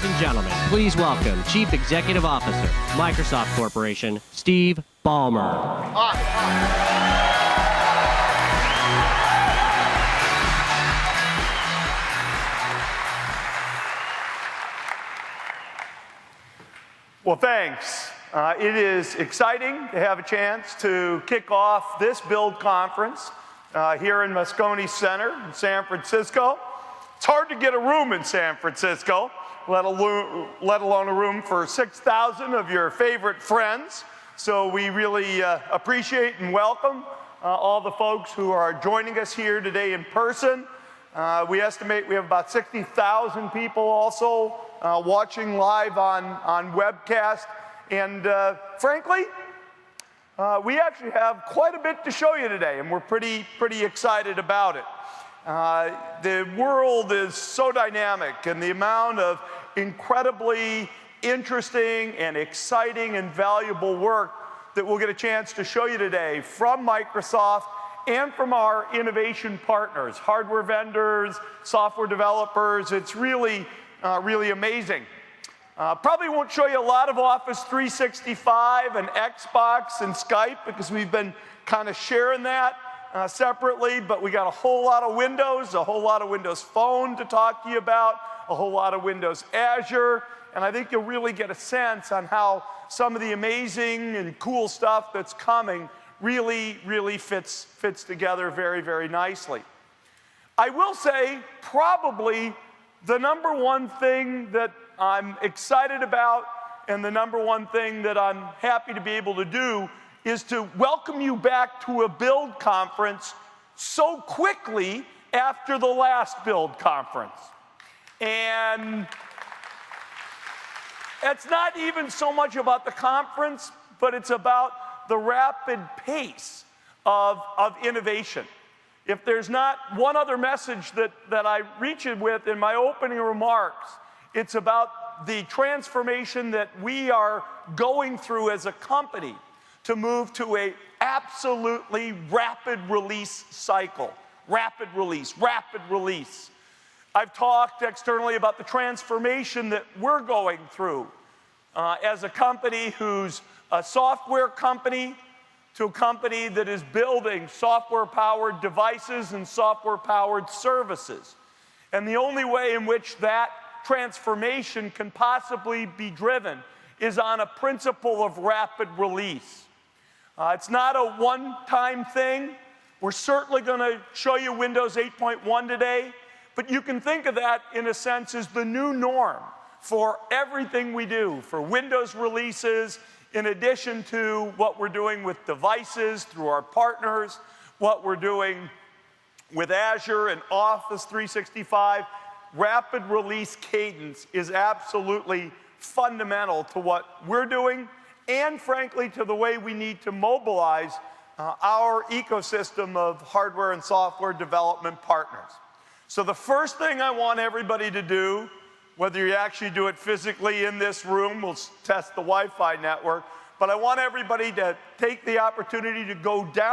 Ladies and gentlemen, please welcome Chief Executive Officer, Microsoft Corporation, Steve Ballmer. Well, thanks. It is exciting to have a chance to kick off this Build conference here in Moscone Center in San Francisco. It's hard to get a room in San Francisco, let alone a room for 6,000 of your favorite friends. So we really appreciate and welcome all the folks who are joining us here today in person. We estimate we have about 60,000 people also watching live on webcast. And frankly, we actually have quite a bit to show you today, and we're pretty excited about it. The world is so dynamic, and the amount of incredibly interesting and exciting and valuable work that we'll get a chance to show you today from Microsoft and from our innovation partners, hardware vendors, software developers. It's really amazing. Probably won't show you a lot of Office 365 and Xbox and Skype because we've been kind of sharing that separately, but we got a whole lot of Windows, a whole lot of Windows Phone to talk to you about, a whole lot of Windows Azure, and I think you'll really get a sense on how some of the amazing and cool stuff that's coming really fits together very nicely. I will say probably the number one thing that I'm excited about and the number one thing that I'm happy to be able to do is to welcome you back to a Build conference so quickly after the last Build conference. And it's not even so much about the conference, but it's about the rapid pace of innovation. If there's not one other message that I reach it with in my opening remarks, it's about the transformation that we are going through as a company to move to a absolutely rapid release cycle. Rapid release. I've talked externally about the transformation that we're going through as a company who's a software company to a company that is building software-powered devices and software-powered services. And the only way in which that transformation can possibly be driven is on a principle of rapid release. It's not a one-time thing. We're certainly going to show you Windows 8.1 today, but you can think of that in a sense as the new norm for everything we do, for Windows releases, in addition to what we're doing with devices through our partners, what we're doing with Azure and Office 365. Rapid release cadence is absolutely fundamental to what we're doing and, frankly, to the way we need to mobilize our ecosystem of hardware and software development partners. So the first thing I want everybody to do, whether you actually do it physically in this room, we'll test the Wi-Fi network, but I want everybody to take the opportunity to go down